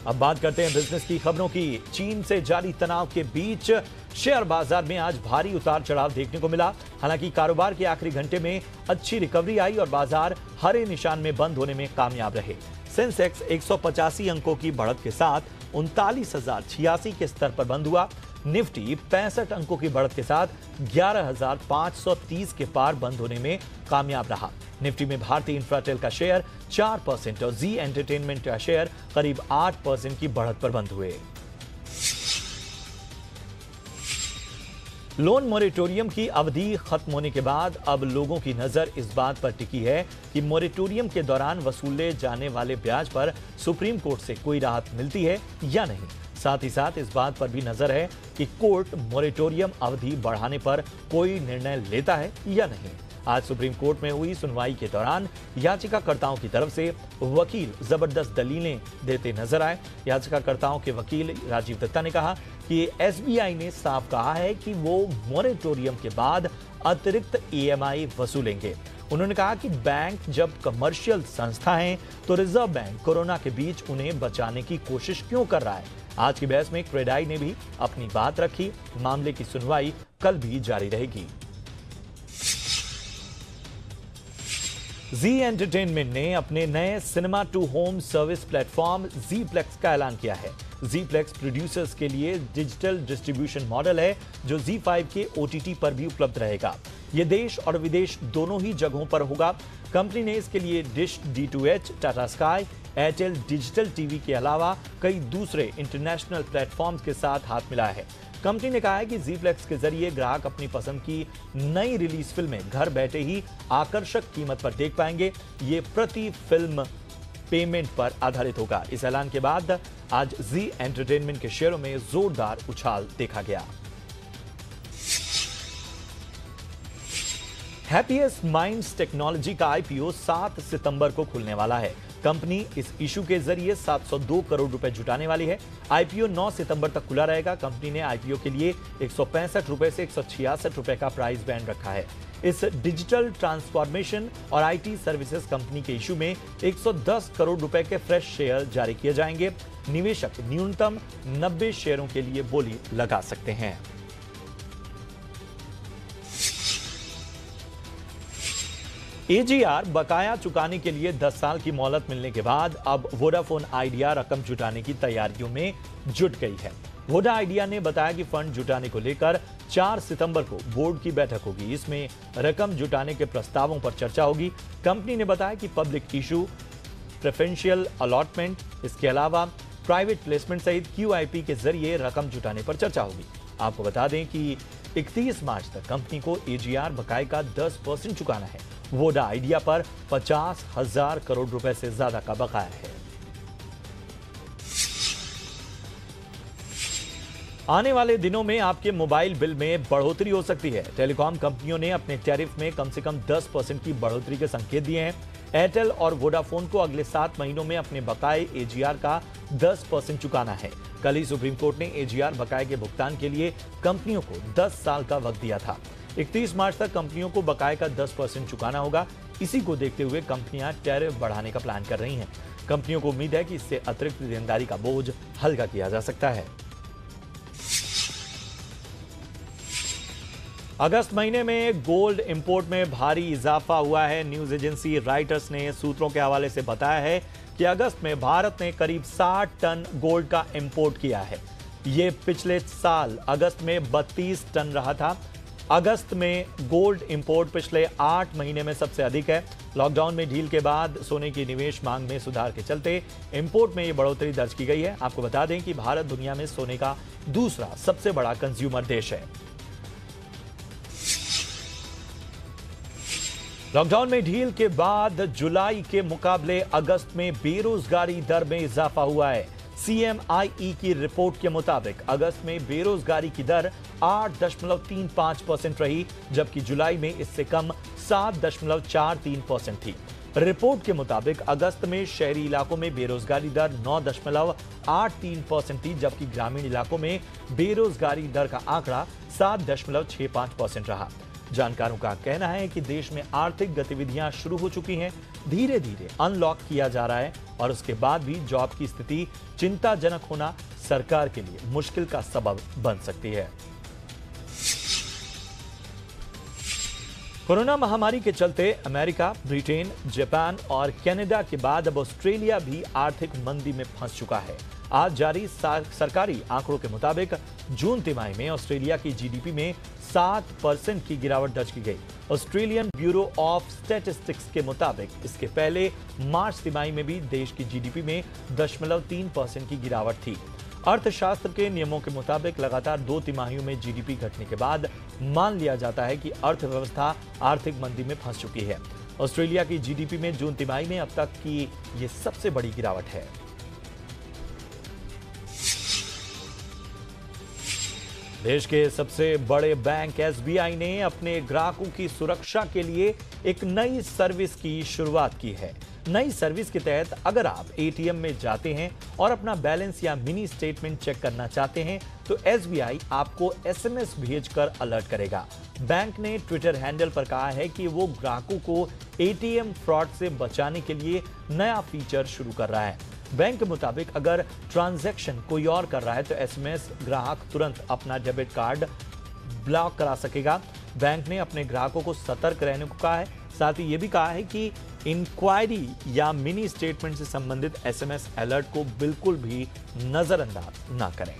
अब बात करते हैं बिजनेस की खबरों की। चीन से जारी तनाव के बीच शेयर बाजार में आज भारी उतार चढ़ाव देखने को मिला। हालांकि कारोबार के आखिरी घंटे में अच्छी रिकवरी आई और बाजार हरे निशान में बंद होने में कामयाब रहे। सेंसेक्स 185 अंकों की बढ़त के साथ 39,086 के स्तर पर बंद हुआ। निफ्टी 65 अंकों की बढ़त के साथ 11,530 के पार बंद होने में कामयाब रहा। निफ्टी में भारतीय इंफ्राटेल का शेयर 4% और जी एंटरटेनमेंट का शेयर करीब 8% की बढ़त पर बंद हुए। लोन मोरेटोरियम की अवधि खत्म होने के बाद अब लोगों की नजर इस बात पर टिकी है कि मोरेटोरियम के दौरान वसूले जाने वाले ब्याज पर सुप्रीम कोर्ट से कोई राहत मिलती है या नहीं। साथ ही साथ इस बात पर भी नजर है कि कोर्ट मोरेटोरियम अवधि बढ़ाने पर कोई निर्णय लेता है या नहीं। आज सुप्रीम कोर्ट में हुई सुनवाई के दौरान याचिकाकर्ताओं की तरफ से वकील जबरदस्त दलीलें देते नजर आए। याचिकाकर्ताओं के वकील राजीव दत्ता ने कहा कि एसबीआई ने साफ कहा है कि वो मोरेटोरियम के बाद अतिरिक्त ईएमआई वसूलेंगे। उन्होंने कहा कि बैंक जब कमर्शियल संस्था है तो रिजर्व बैंक कोरोना के बीच उन्हें बचाने की कोशिश क्यों कर रहा है। आज की बहस में क्रेडाई ने भी अपनी बात रखी। मामले की सुनवाई कल भी जारी रहेगी। जी एंटरटेनमेंट ने अपने नए cinema to home service platform ZeePlex का ऐलान किया है। जी प्लेक्स प्रोड्यूसर्स के लिए डिजिटल डिस्ट्रीब्यूशन मॉडल है जो जी5 के ओटीटी पर भी उपलब्ध रहेगा। यह देश और विदेश दोनों ही जगहों पर होगा। कंपनी ने इसके लिए dish D2H, Tata sky, Airtel digital TV के अलावा कई दूसरे इंटरनेशनल प्लेटफॉर्म्स के साथ हाथ मिलाया है। कंपनी ने कहा है कि जी प्लेक्स के जरिए ग्राहक अपनी पसंद की नई रिलीज फिल्में घर बैठे ही आकर्षक कीमत पर देख पाएंगे। ये प्रति फिल्म पेमेंट पर आधारित होगा। इस ऐलान के बाद आज जी एंटरटेनमेंट के शेयरों में जोरदार उछाल देखा गया। हैप्पीएस्ट माइंड्स टेक्नोलॉजी का आईपीओ 7 सितंबर को खुलने वाला है। कंपनी इस इशू के जरिए 702 करोड़ रुपए जुटाने वाली है। आईपीओ 9 सितंबर तक खुला रहेगा। कंपनी ने आईपीओ के लिए 165 रुपए से 166 रुपए का प्राइस बैंड रखा है। इस डिजिटल ट्रांसफॉर्मेशन और आईटी सर्विसेज कंपनी के इशू में 110 करोड़ रुपए के फ्रेश शेयर जारी किए जाएंगे। निवेशक न्यूनतम 90 शेयरों के लिए बोली लगा सकते हैं। एजीआर बकाया चुकाने के लिए 10 साल की मोहलत मिलने के बाद अब वोडाफोन आइडिया रकम जुटाने की तैयारियों में जुट गई है। वोडा आइडिया ने बताया कि फंड जुटाने को लेकर 4 सितंबर को बोर्ड की बैठक होगी। इसमें रकम जुटाने के प्रस्तावों पर चर्चा होगी। कंपनी ने बताया कि पब्लिक इशू, प्रेफरेंशियल अलॉटमेंट, इसके अलावा प्राइवेट प्लेसमेंट सहित QIP के जरिए रकम जुटाने पर चर्चा होगी। आपको बता दें कि 31 मार्च तक कंपनी को एजीआर बकाये का 10% चुकाना है। वोडा आइडिया पर 50,000 करोड़ रुपए से ज्यादा का बकाया है। आने वाले दिनों में आपके मोबाइल बिल में बढ़ोतरी हो सकती है। टेलीकॉम कंपनियों ने अपने टैरिफ में कम से कम 10% की बढ़ोतरी के संकेत दिए हैं। एयरटेल और वोडाफोन को अगले 7 महीनों में अपने बकाये एजीआर का 10% चुकाना है। कल ही सुप्रीम कोर्ट ने एजीआर बकाये के भुगतान के लिए कंपनियों को 10 साल का वक्त दिया था। 31 मार्च तक कंपनियों को बकाये का 10% चुकाना होगा। इसी को देखते हुए कंपनियां टैरिफ बढ़ाने का प्लान कर रही हैं। कंपनियों को उम्मीद है कि इससे अतिरिक्त देनदारी का बोझ हल्का किया जा सकता है। अगस्त महीने में गोल्ड इंपोर्ट में भारी इजाफा हुआ है। न्यूज एजेंसी रॉयटर्स ने सूत्रों के हवाले से बताया है कि अगस्त में भारत ने करीब 60 टन गोल्ड का इंपोर्ट किया है। ये पिछले साल अगस्त में 32 टन रहा था। अगस्त में गोल्ड इंपोर्ट पिछले 8 महीने में सबसे अधिक है। लॉकडाउन में ढील के बाद सोने की निवेश मांग में सुधार के चलते इंपोर्ट में ये बढ़ोतरी दर्ज की गई है। आपको बता दें कि भारत दुनिया में सोने का दूसरा सबसे बड़ा कंज्यूमर देश है। लॉकडाउन में ढील के बाद जुलाई के मुकाबले अगस्त में बेरोजगारी दर में इजाफा हुआ है। CMIE की रिपोर्ट के मुताबिक अगस्त में बेरोजगारी की दर 8.35% रही, जबकि जुलाई में इससे कम 7.43% थी। रिपोर्ट के मुताबिक अगस्त में शहरी इलाकों में बेरोजगारी दर 9.83% थी, जबकि ग्रामीण इलाकों में बेरोजगारी दर का आंकड़ा 7.65% रहा। जानकारों का कहना है कि देश में आर्थिक गतिविधियां शुरू हो चुकी हैं। धीरे धीरे अनलॉक किया जा रहा है और उसके बाद भी जॉब की स्थिति चिंताजनक होना सरकार के लिए मुश्किल का सबब बन सकती है। कोरोना महामारी के चलते अमेरिका, ब्रिटेन, जापान और कनाडा के बाद अब ऑस्ट्रेलिया भी आर्थिक मंदी में फंस चुका है। आज जारी सरकारी आंकड़ों के मुताबिक जून तिमाही में ऑस्ट्रेलिया की जीडीपी में 7% की गिरावट दर्ज की गई। ऑस्ट्रेलियन ब्यूरो ऑफ स्टैटिस्टिक्स के मुताबिक इसके पहले मार्च तिमाही में भी देश की जीडीपी में 0.3% की गिरावट थी। अर्थशास्त्र के नियमों के मुताबिक लगातार 2 तिमाहियों में जीडीपी घटने के बाद मान लिया जाता है कि अर्थव्यवस्था आर्थिक मंदी में फंस चुकी है। ऑस्ट्रेलिया की जीडीपी में जून तिमाही में अब तक की ये सबसे बड़ी गिरावट है। देश के सबसे बड़े बैंक एसबीआई ने अपने ग्राहकों की सुरक्षा के लिए एक नई सर्विस की शुरुआत की है। नई सर्विस के तहत अगर आप एटीएम में जाते हैं और अपना बैलेंस या मिनी स्टेटमेंट चेक करना चाहते हैं तो एसबीआई आपको एसएमएस भेजकर अलर्ट करेगा। बैंक ने ट्विटर हैंडल पर कहा है कि वो ग्राहकों को एटीएम फ्रॉड से बचाने के लिए नया फीचर शुरू कर रहा है। बैंक के मुताबिक अगर ट्रांजैक्शन कोई और कर रहा है तो एसएमएस ग्राहक तुरंत अपना डेबिट कार्ड ब्लॉक करा सकेगा। बैंक ने अपने ग्राहकों को सतर्क रहने को कहा है। साथ ही ये भी कहा है कि इंक्वायरी या मिनी स्टेटमेंट से संबंधित एसएमएस अलर्ट को बिल्कुल भी नजरअंदाज ना करें।